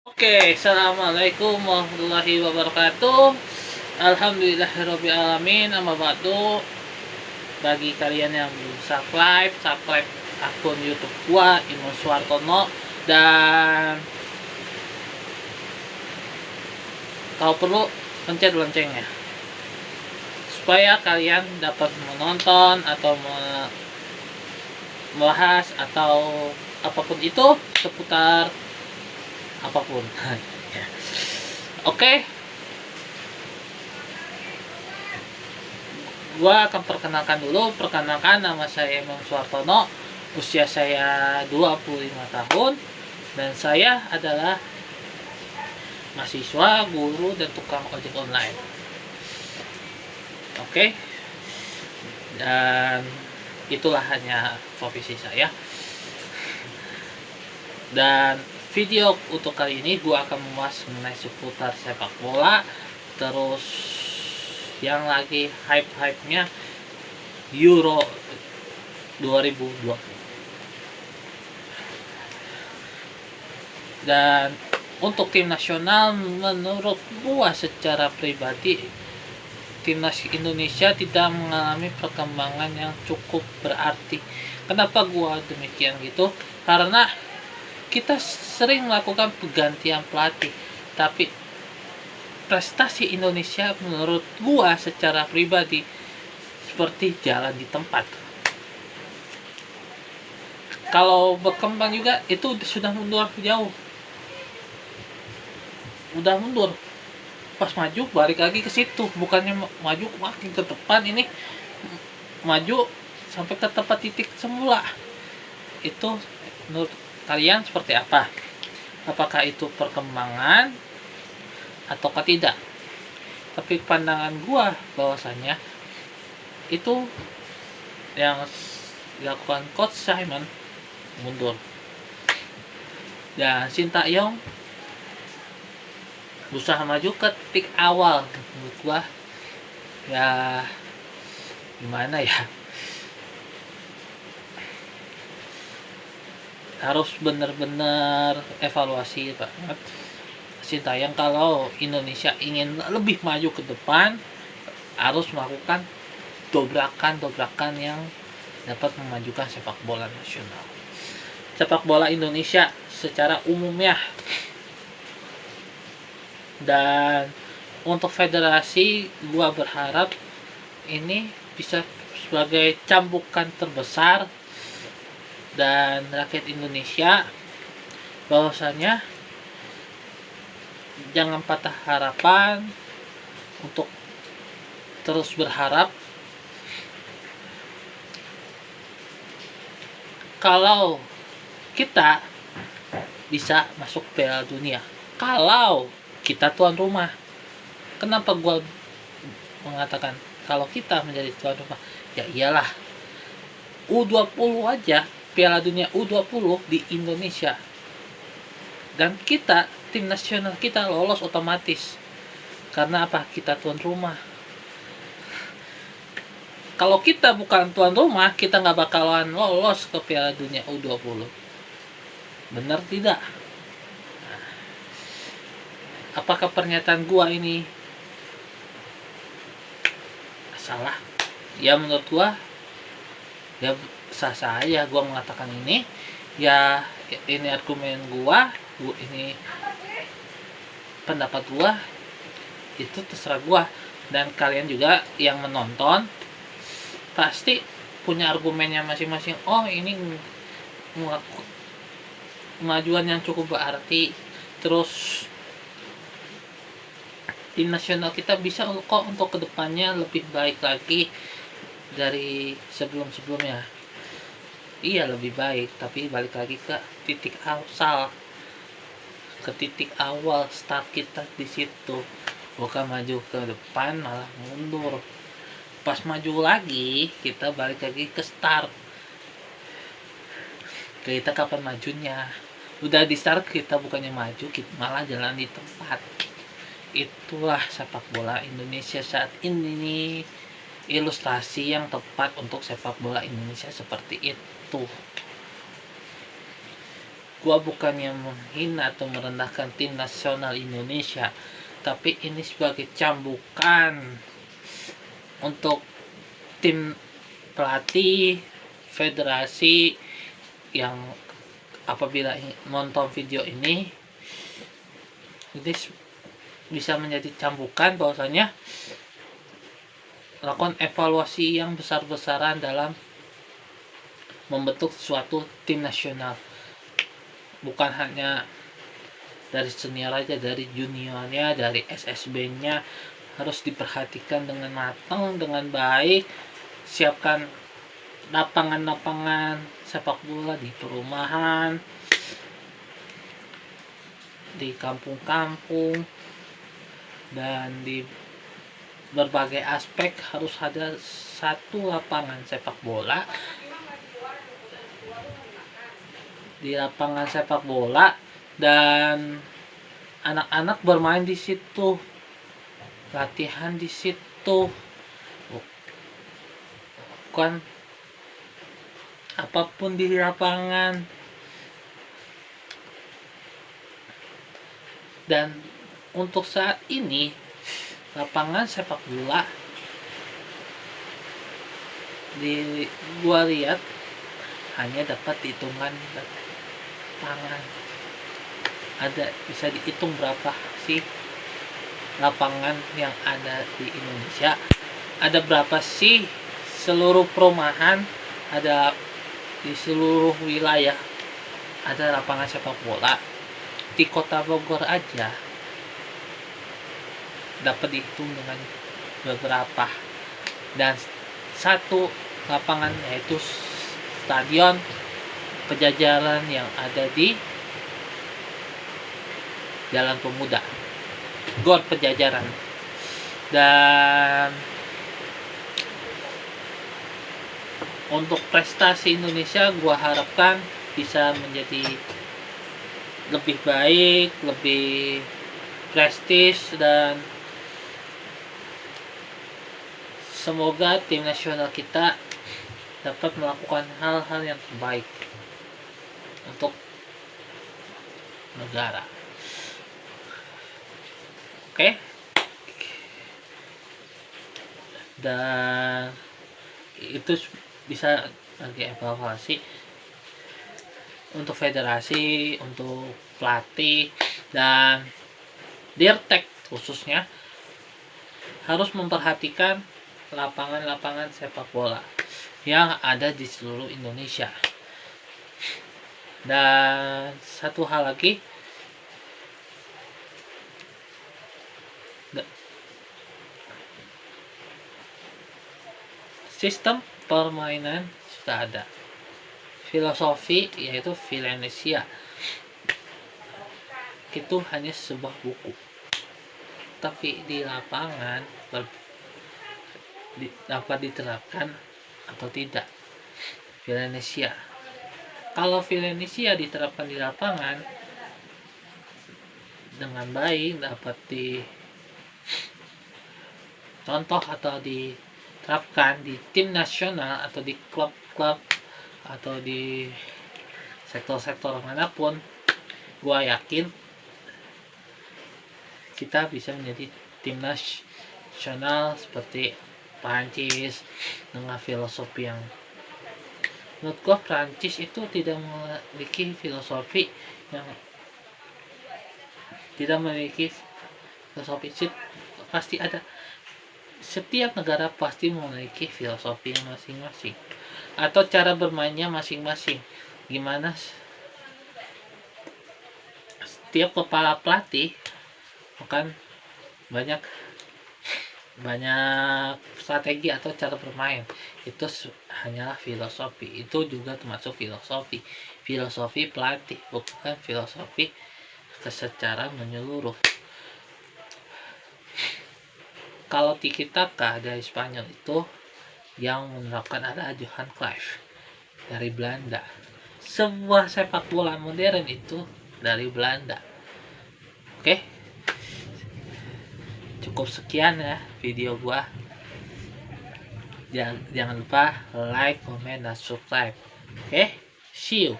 Oke, assalamualaikum warahmatullahi wabarakatuh. Alhamdulillahirabbil alamin. Amma ba'du. Bagi kalian yang belum subscribe akun YouTube gua Imam Suartono, dan kalau perlu pencet loncengnya supaya kalian dapat menonton atau membahas atau apapun itu seputar apapun. Oke, gua akan perkenalkan nama saya Imam Suartono, usia saya 25 tahun, dan saya adalah mahasiswa, guru, dan tukang ojek online. Oke, dan itulah hanya profesi saya. Dan video untuk kali ini gue akan membahas mengenai seputar sepak bola, terus yang lagi hype-nya Euro 2020. Dan untuk tim nasional, menurut gue secara pribadi timnas Indonesia tidak mengalami perkembangan yang cukup berarti. Kenapa gua demikian gitu? Karena kita sering melakukan pergantian pelatih, tapi prestasi Indonesia menurut gua secara pribadi seperti jalan di tempat. Kalau berkembang juga itu sudah mundur jauh. Udah mundur. Pas maju balik lagi ke situ, bukannya maju makin ke depan, ini maju sampai ke tempat titik semula. Itu menurut kalian seperti apa? Apakah itu perkembangan ataukah tidak? Tapi pandangan gua bahwasanya itu yang dilakukan Coach Simon mundur, dan Sintayong berusaha maju ke titik awal. Menurut gua ya gimana ya, harus benar-benar evaluasi banget Sintayong. Kalau Indonesia ingin lebih maju ke depan, harus melakukan dobrakan yang dapat memajukan sepak bola nasional, sepak bola Indonesia secara umumnya. Dan untuk federasi, gua berharap ini bisa sebagai cambukan terbesar dan rakyat Indonesia, bahwasanya jangan patah harapan untuk terus berharap. Kalau kita bisa masuk Piala Dunia, kalau kita tuan rumah. Kenapa gue mengatakan kalau kita menjadi tuan rumah? Ya iyalah, U20 aja, Piala Dunia U20 di Indonesia, dan kita, tim nasional kita lolos otomatis. Karena apa? Kita tuan rumah. Kalau kita bukan tuan rumah, kita nggak bakalan lolos ke Piala Dunia U20. Benar tidak? Apakah pernyataan gua ini salah? Ya menurut gua ya sah saja gua mengatakan ini. Ya ini argumen gua, ini pendapat gua, itu terserah gua. Dan kalian juga yang menonton pasti punya argumennya masing-masing. Oh, ini kemajuan yang cukup berarti, terus tim nasional kita bisa kok untuk kedepannya lebih baik lagi dari sebelum-sebelumnya. Iya, lebih baik, tapi balik lagi ke titik asal, ke titik awal start kita di situ. Bukan maju ke depan malah mundur. Pas maju lagi kita balik lagi ke start. Kita kapan majunya? Udah di start kita bukannya maju, kita malah jalan di tempat. Itulah sepak bola Indonesia saat ini, ilustrasi yang tepat untuk sepak bola Indonesia seperti itu. gua bukannya menghina atau merendahkan tim nasional Indonesia, tapi ini sebagai cambukan untuk tim pelatih federasi yang apabila nonton video ini bisa menjadi cambukan bahwasanya lakukan evaluasi yang besar-besaran dalam membentuk suatu tim nasional, bukan hanya dari senior aja, dari juniornya, dari SSB-nya harus diperhatikan dengan matang, dengan baik. Siapkan lapangan-lapangan sepak bola di perumahan, di kampung-kampung, dan di berbagai aspek harus ada satu lapangan sepak bola. Di lapangan sepak bola dan anak-anak bermain di situ, latihan di situ, bukan apapun di lapangan. Dan untuk saat ini lapangan sepak bola di gua lihat hanya dapat hitungan tangan. Ada bisa dihitung berapa sih lapangan yang ada di Indonesia, ada berapa sih seluruh perumahan, ada di seluruh wilayah ada lapangan sepak bola. Di kota Bogor aja dapat dihitung dengan beberapa, dan satu lapangan yaitu Stadion Pajajaran yang ada di Jalan Pemuda, GOR Pajajaran. Dan untuk prestasi Indonesia gua harapkan bisa menjadi lebih baik, lebih prestis, dan semoga tim nasional kita dapat melakukan hal-hal yang terbaik untuk negara. Oke. Dan itu bisa lagi evaluasi untuk federasi, untuk pelatih, dan Dirtek khususnya harus memperhatikan lapangan-lapangan sepak bola yang ada di seluruh Indonesia. Dan satu hal lagi, sistem permainan sudah ada, filosofi yaitu Villanueva itu hanya sebuah buku, tapi di lapangan dapat diterapkan atau tidak Villanueva. Kalau Villanueva diterapkan di lapangan dengan baik, dapat dicontoh atau diterapkan di tim nasional atau di klub-klub atau di sektor-sektor manapun, gua yakin kita bisa menjadi tim nasional seperti Prancis dengan filosofi yang menurut gua Prancis itu tidak memiliki filosofi yang pasti ada. Setiap negara pasti memiliki filosofi masing-masing atau cara bermainnya masing-masing. Gimana setiap kepala pelatih kan banyak strategi atau cara bermain, itu hanyalah filosofi. Itu juga termasuk filosofi pelatih, bukan filosofi secara menyeluruh. Kalau tiki taka dari Spanyol itu yang menerapkan adalah Johan Cruyff dari Belanda. Sebuah sepak bola modern itu dari Belanda. Oke, cukup sekian ya video gua. Jangan lupa like, comment, dan subscribe. Oke, see you.